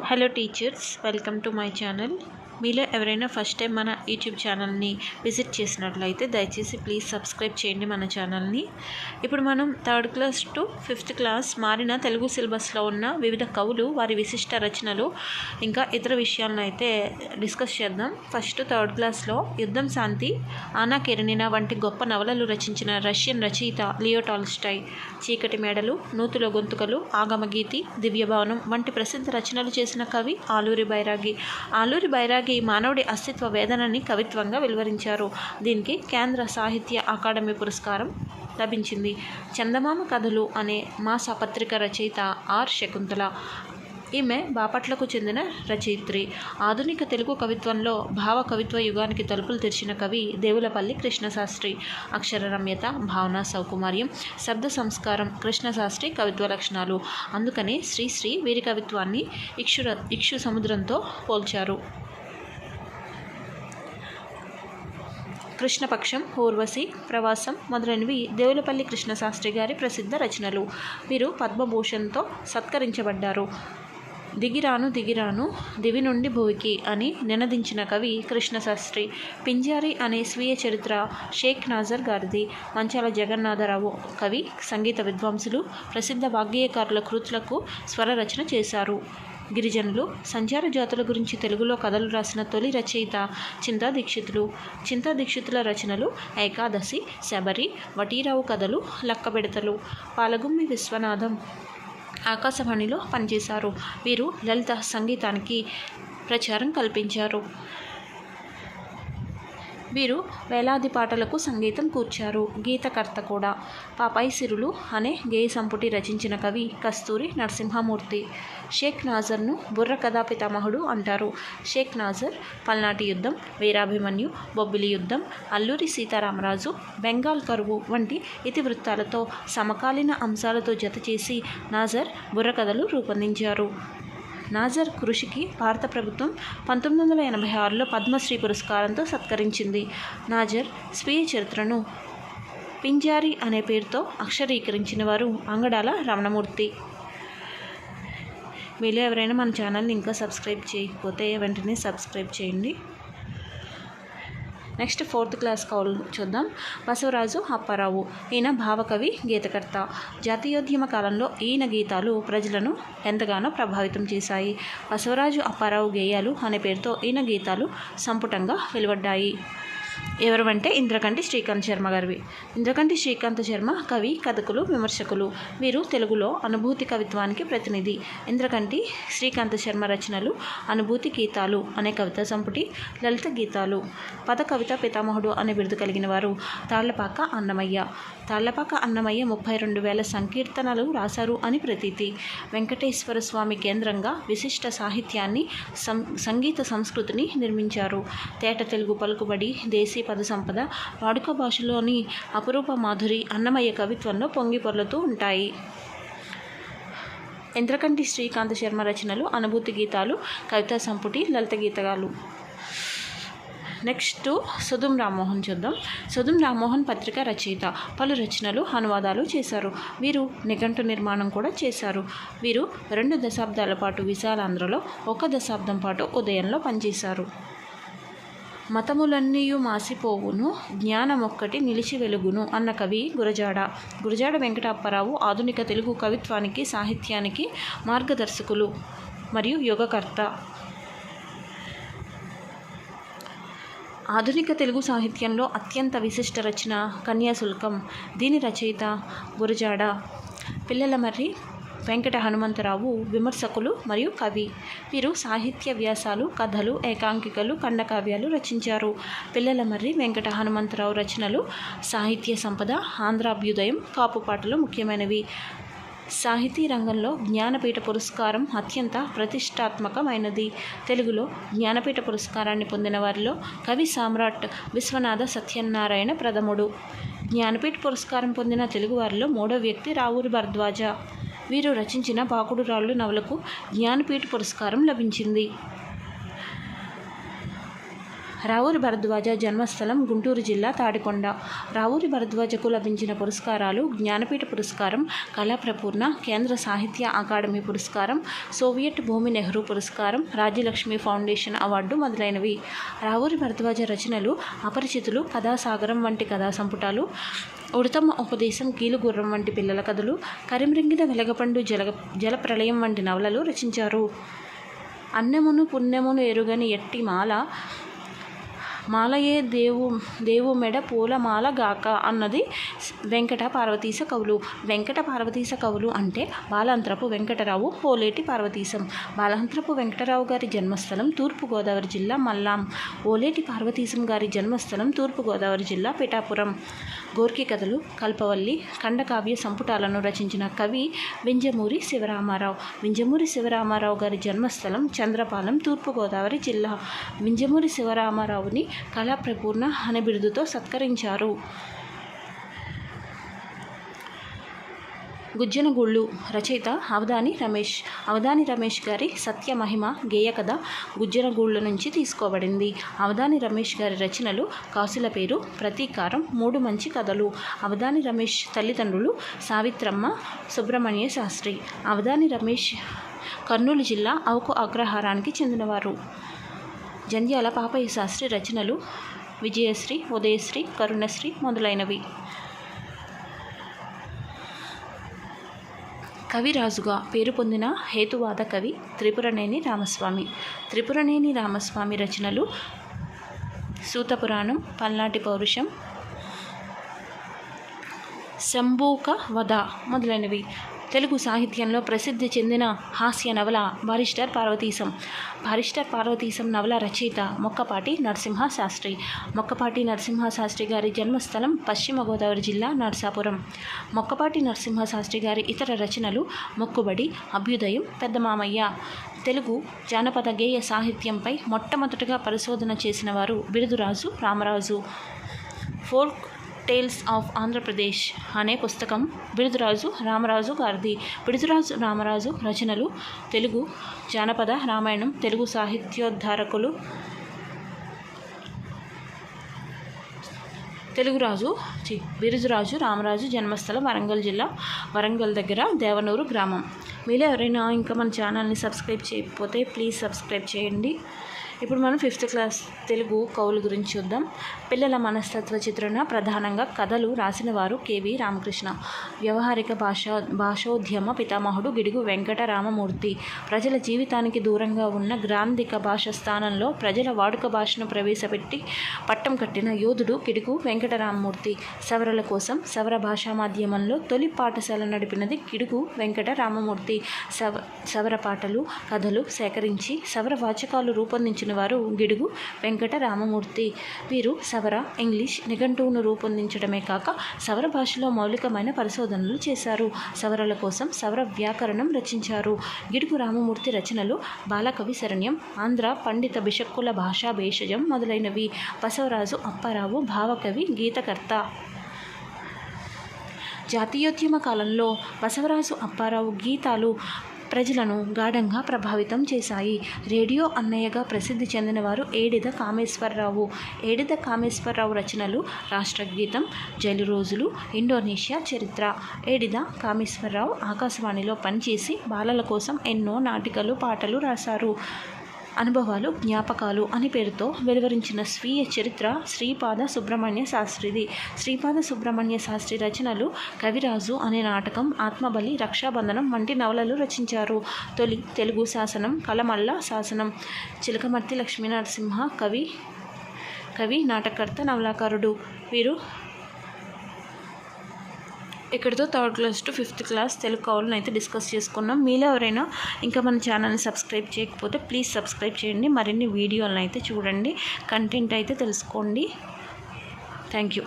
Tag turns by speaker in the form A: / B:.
A: Hello teachers, welcome to my channel. మీలో ఎవరైనా first time మన యూట్యూబ్ ఛానల్ని విజిట్ చేసినట్లయితే దయచేసి ప్లీజ్ సబ్స్క్రైబ్ చేయండి మన ఛానల్ని. ఇప్పుడు మనం third class to fifth class మారిన తెలుగు సిలబస్లో ఉన్న వివిధ కవులు, వారి విశిష్ట రచనలు, ఇంకా ఇతర విషయాలను అయితే డిస్కస్ చేద్దాం. ఫస్ట్ థర్డ్ క్లాస్లో యుద్ధం శాంతి, ఆనా కెరెనినా వంటి గొప్ప నవలలు రచించిన రష్యన్ రచయిత లియో టాల్స్టాయ్, చీకటి మేడలు, నూతుల గొంతుకలు, ఆగమగీతి, దివ్యభవనం వంటి ప్రసిద్ధ రచనలు చేసిన కవి ఆలూరి బైరాగి. ఆలూరి బైరాగి మానవుడి అస్తిత్వ వేదనని కవిత్వంగా వెలువరించారు. దీనికి కేంద్ర సాహిత్య అకాడమీ పురస్కారం లభించింది. చందమామ కథలు అనే మాస పత్రిక రచయిత ఆర్ శకుంతల. ఈమె బాపట్లకు చెందిన రచయిత్రి. ఆధునిక తెలుగు కవిత్వంలో భావ కవిత్వ యుగానికి తలుపులు తెరిచిన కవి దేవులపల్లి కృష్ణశాస్త్రి. అక్షర రమ్యత, భావన సౌకుమార్యం, శబ్ద సంస్కారం కృష్ణశాస్త్రి కవిత్వ లక్షణాలు. అందుకనే శ్రీశ్రీ వీరి కవిత్వాన్ని ఇక్షు సముద్రంతో పోల్చారు. కృష్ణపక్షం, ఊర్వశి, ప్రవాసం మొదలైనవి దేవులపల్లి కృష్ణశాస్త్రి గారి ప్రసిద్ధ రచనలు. వీరు పద్మభూషణ్తో సత్కరించబడ్డారు. దిగిరాను దిగిరాను దివి నుండి భూమికి అని నినదించిన కవి కృష్ణశాస్త్రి. పింజారి అనే స్వీయ చరిత్ర షేక్ నాజర్ గారిది. మంచాల జగన్నాథరావు కవి, సంగీత విద్వాంసులు, ప్రసిద్ధ వాగ్గేయకారుల కృతులకు స్వర రచన చేశారు. గిరిజనులు, సంచార జాతుల గురించి తెలుగులో కథలు రాసిన తొలి రచయిత చింతా దీక్షితులు. చింతా దీక్షితుల రచనలు ఏకాదశి, శబరి, వటీరావు కథలు, లక్కబెడతలు. పాలగుమ్మి విశ్వనాథం ఆకాశవాణిలో పనిచేశారు. వీరు లలిత సంగీతానికి ప్రచారం కల్పించారు. వీరు వేలాది పాటలకు సంగీతం కూర్చారు. గీతకర్త కూడా. పాపాయి సిరులు అనే గేయ సంపుటి రచించిన కవి కస్తూరి నరసింహమూర్తి. షేక్ నాజర్ను బుర్ర కథా పితామహుడు అంటారు. షేక్ నాజర్ పల్నాటి యుద్ధం, వీరాభిమన్యు, బొబ్బిలి యుద్ధం, అల్లూరి సీతారామరాజు, బెంగాల్ కరువు వంటి ఇతివృత్తాలతో సమకాలీన అంశాలతో జత చేసి నాజర్ బుర్రకథలు రూపొందించారు. నాజర్ కృషికి భారత ప్రభుత్వం 1986లో పద్మశ్రీ పురస్కారంతో సత్కరించింది. నాజర్ స్వీయ చరిత్రను పింజారి అనే పేరుతో అక్షరీకరించిన వారు అంగడాల రమణమూర్తి. మీలో ఎవరైనా మన ఛానల్ని ఇంకా సబ్స్క్రైబ్ చేయకపోతే వెంటనే సబ్స్క్రైబ్ చేయండి. నెక్స్ట్ ఫోర్త్ క్లాస్ కవులు చూద్దాం. బసవరాజు అప్పారావు. ఈయన భావకవి, గీతకర్త. జాతీయోద్యమ కాలంలో ఈయన గీతాలు ప్రజలను ఎంతగానో ప్రభావితం చేశాయి. బసవరాజు అప్పారావు గేయాలు అనే పేరుతో ఈయన గీతాలు సంపుటంగా వెలువడ్డాయి. ఎవరు అంటే ఇంద్రకంటి శ్రీకాంత్ శర్మ గారివి. ఇంద్రకంటి శ్రీకాంత్ శర్మ కవి, కథకులు, విమర్శకులు. వీరు తెలుగులో అనుభూతి కవిత్వానికి ప్రతినిధి. ఇంద్రకంటి శ్రీకాంత్ శర్మ రచనలు అనుభూతి గీతాలు అనే కవితా సంపుటి, లలిత గీతాలు. పద కవిత పితామహుడు అనే బిరుదు కలిగిన వారు తాళ్లపాక అన్నమయ్య. తాళ్లపాక అన్నమయ్య 32,000 సంకీర్తనలు రాశారు అని ప్రతీతి. వెంకటేశ్వర స్వామి కేంద్రంగా విశిష్ట సాహిత్యాన్ని, సంగీత సంస్కృతిని నిర్మించారు. తేట తెలుగు పలుకుబడి, దేశీ పద సంపద, వాడుక భాషలోని అపురూప మాధురి అన్నమయ్య కవిత్వంలో పొంగి పొర్లుతూ ఉంటాయి. ఇంద్రకంటి శ్రీకాంత్ శర్మ రచనలు అనుభూతి గీతాలు, కవితా సంపుటి, లలిత గీతాలు. నెక్స్ట్ సుధుం రామ్మోహన్ చూద్దాం. సుధుం రామ్మోహన్ పత్రిక రచయిత. పలు రచనలు, అనువాదాలు చేశారు. వీరు నిఘంటు నిర్మాణం కూడా చేశారు. వీరు 2 దశాబ్దాల పాటు విశాలాంధ్రలో, 1 దశాబ్దం పాటు ఉదయంలో పనిచేశారు. మతములన్నీయు మాసిపోవును, జ్ఞానమొక్కటి నిలిచి వెలుగును అన్న కవి గురజాడ వెంకట అప్పారావు ఆధునిక తెలుగు కవిత్వానికి, సాహిత్యానికి మార్గదర్శకులు మరియు యుగకర్త. ఆధునిక తెలుగు సాహిత్యంలో అత్యంత విశిష్ట రచన కన్యాశుల్కం. దీని రచయిత గురజాడ. పిల్లలమర్రి వెంకట హనుమంతరావు విమర్శకులు మరియు కవి. వీరు సాహిత్య వ్యాసాలు, కథలు, ఏకాంకికలు, ఖండకావ్యాలు రచించారు. పిల్లలమర్రి వెంకట హనుమంతరావు రచనలు సాహిత్య సంపద, ఆంధ్రాభ్యుదయం, కాపు పాటలు ముఖ్యమైనవి. సాహితీ రంగంలో జ్ఞానపీఠ పురస్కారం అత్యంత ప్రతిష్టాత్మకమైనది. తెలుగులో జ్ఞానపీఠ పురస్కారాన్ని పొందిన వారిలో కవి సామ్రాట్ విశ్వనాథ సత్యనారాయణ ప్రథముడు. జ్ఞానపీఠ పురస్కారం పొందిన తెలుగువారిలో 3వ వ్యక్తి రావూరి భరద్వాజ. వీరు రచించిన పాకుడు రాళ్ళు నవలకు జ్ఞానపీఠ పురస్కారం లభించింది. రావూరి భరద్వాజ జన్మస్థలం గుంటూరు జిల్లా తాడికొండ. రావూరి భరద్వాజకు లభించిన పురస్కారాలు: జ్ఞానపీఠ పురస్కారం, కళాప్రపూర్ణ, కేంద్ర సాహిత్య అకాడమీ పురస్కారం, సోవియట్ భూమి నెహ్రూ పురస్కారం, రాజ్యలక్ష్మి ఫౌండేషన్ అవార్డు మొదలైనవి. రావూరి భరద్వాజ రచనలు అపరిచితులు, కథాసాగరం వంటి కథా సంపుటాలు, ఉడతమ్మ ఉపదేశం, కీలుగుర్రం వంటి పిల్లల కథలు, కరిమ్రింగిన వెలగపండు, జలప్రళయం వంటి నవలలు రచించారు. అన్నెమును పుణ్యమును ఎరుగని ఎట్టి మాలయే దేవు మెడ పూలమాల గాక అన్నది వెంకట పార్వతీశ కవులు. వెంకట పార్వతీశ కవులు అంటే బాలాంత్రపు వెంకటరావు, ఓలేటి పార్వతీశం. బాలాంత్రపు వెంకటరావు గారి జన్మస్థలం తూర్పుగోదావరి జిల్లా మల్లాం. ఓలేటి పార్వతీశం గారి జన్మస్థలం తూర్పుగోదావరి జిల్లా పిఠాపురం. గోర్కి కథలు, కల్పవల్లి, ఖండకావ్య సంపుటాలను రచించిన కవి వింజమూరి శివరామారావు. వింజమూరి శివరామారావు గారి జన్మస్థలం చంద్రపాలెం, తూర్పుగోదావరి జిల్లా. వింజమూరి శివరామారావుని కళాప్రపూర్ణ అనే బిరుదుతో సత్కరించారు. గుజ్జనగూళ్ళు. రచయిత అవధాని రమేష్. అవధాని రమేష్ గారి సత్యమహిమ గేయ కథ గుజ్జనగూళ్ళ నుంచి తీసుకోబడింది. అవధాని రమేష్ గారి రచనలు: కాసుల పేరు, ప్రతీకారం, 3 మంచి కథలు. అవధాని రమేష్ తల్లిదండ్రులు సావిత్రమ్మ, సుబ్రహ్మణ్య శాస్త్రి. అవధాని రమేష్ కర్నూలు జిల్లా అవుకు అగ్రహారానికి చెందినవారు. జంధ్యాల పాపయ్య శాస్త్రి రచనలు: విజయశ్రీ, ఉదయశ్రీ, కరుణశ్రీ మొదలైనవి. కవిరాజుగా పేరు పొందిన హేతువాద కవి త్రిపురనేని రామస్వామి. త్రిపురనేని రామస్వామి రచనలు: సూతపురాణం, పల్నాటి పౌరుషం, శంభూక వధ మొదలైనవి. తెలుగు సాహిత్యంలో ప్రసిద్ధి చెందిన హాస్య నవల బారిస్టర్ పార్వతీశం. బారిస్టర్ పార్వతీశం నవల రచయిత మొక్కపాటి నరసింహశాస్త్రి. మొక్కపాటి నరసింహశాస్త్రి గారి జన్మస్థలం పశ్చిమ గోదావరి జిల్లా నరసాపురం. మొక్కపాటి నరసింహశాస్త్రి గారి ఇతర రచనలు: మొక్కుబడి, అభ్యుదయం, పెద్దమామయ్య. తెలుగు జానపద గేయ సాహిత్యంపై మొట్టమొదటగా పరిశోధన చేసిన వారు Biruduraju Ramaraju. Folk tales of Andhra Pradesh అనే పుస్తకం బిరుదురాజు రామరాజు గారిది. బిరుదురాజు రామరాజు రచనలు: తెలుగు జానపద రామాయణం. తెలుగు సాహిత్యోద్ధారకులు బిరుదురాజు రామరాజు జన్మస్థలం వరంగల్ జిల్లా, వరంగల్ దగ్గర దేవనూరు గ్రామం. మీలో ఎవరైనా ఇంకా మన ఛానల్ని సబ్స్క్రైబ్ చేయకపోతే ప్లీజ్ సబ్స్క్రైబ్ చేయండి. ఇప్పుడు మనం 5th క్లాస్ తెలుగు కవుల గురించి చూద్దాం. పిల్లల మనస్తత్వ చిత్రణ ప్రధానంగా కథలు రాసిన వారు కేవి రామకృష్ణ. వ్యవహారిక భాషోద్యమ పితామహుడు గిడుగు వెంకట రామమూర్తి. ప్రజల జీవితానికి దూరంగా ఉన్న గ్రాంధిక భాష స్థానంలో ప్రజల వాడుక భాషను ప్రవేశపెట్టి పట్టం కట్టిన యోధుడు గిడుగు వెంకట రామమూర్తి. సవరల కోసం సవర భాషా మాధ్యమంలో తొలి పాఠశాల నడిపినది గిడుగు వెంకట రామమూర్తి. సవర పాటలు, కథలు సేకరించి సవర వాచకాలు రూపొందించిన వారు గిడుగు వెంకట రామమూర్తి. వీరు సవర ఇంగ్లీష్ నిఘంటువును రూపొందించడమే కాక సవర భాషలో మౌలికమైన పరిశోధనలు చేశారు. సవరల కోసం సవర వ్యాకరణం రచించారు. గిడుగు రామమూర్తి రచనలు: బాలకవి శరణ్యం, ఆంధ్ర పండిత బిషక్కుల భాషా భేషజం మొదలైనవి. బసవరాజు అప్పారావు భావకవి, గీతకర్త. జాతీయోద్యమ కాలంలో బసవరాజు అప్పారావు గీతాలు ప్రజలను గాఢంగా ప్రభావితం చేశాయి. రేడియో అన్నయ్యగా ప్రసిద్ధి చెందినవారు ఏడిద కామేశ్వరరావు. ఏడిద కామేశ్వరరావు రచనలు: రాష్ట్రగీతం, జైలు రోజులు, ఇండోనేషియా చరిత్ర. ఏడిద కామేశ్వరరావు ఆకాశవాణిలో పనిచేసి బాలల కోసం ఎన్నో నాటికలు, పాటలు రాశారు. అనుభవాలు, జ్ఞాపకాలు అని పేరుతో వెలువరించిన స్వీయ చరిత్ర శ్రీపాద సుబ్రహ్మణ్య శాస్త్రిది. శ్రీపాద సుబ్రహ్మణ్య శాస్త్రి రచనలు: కవిరాజు అనే నాటకం, ఆత్మబలి, రక్షాబంధనం వంటి నవలలు రచించారు. తొలి తెలుగు శాసనం కలమల్ల శాసనం. చిలకమర్తి లక్ష్మీనరసింహ కవి, నాటకర్త, నవలాకారుడు. వీరు ఇక్కడితో 3rd class to 5th class Telugu కవులను అయితే డిస్కస్ చేసుకున్నాం. మీలో ఎవరైనా ఇంకా మన ఛానల్ని సబ్స్క్రైబ్ చేయకపోతే ప్లీజ్ సబ్స్క్రైబ్ చేయండి. మరిన్ని వీడియోలను అయితే చూడండి, కంటెంట్ అయితే తెలుసుకోండి. Thank you.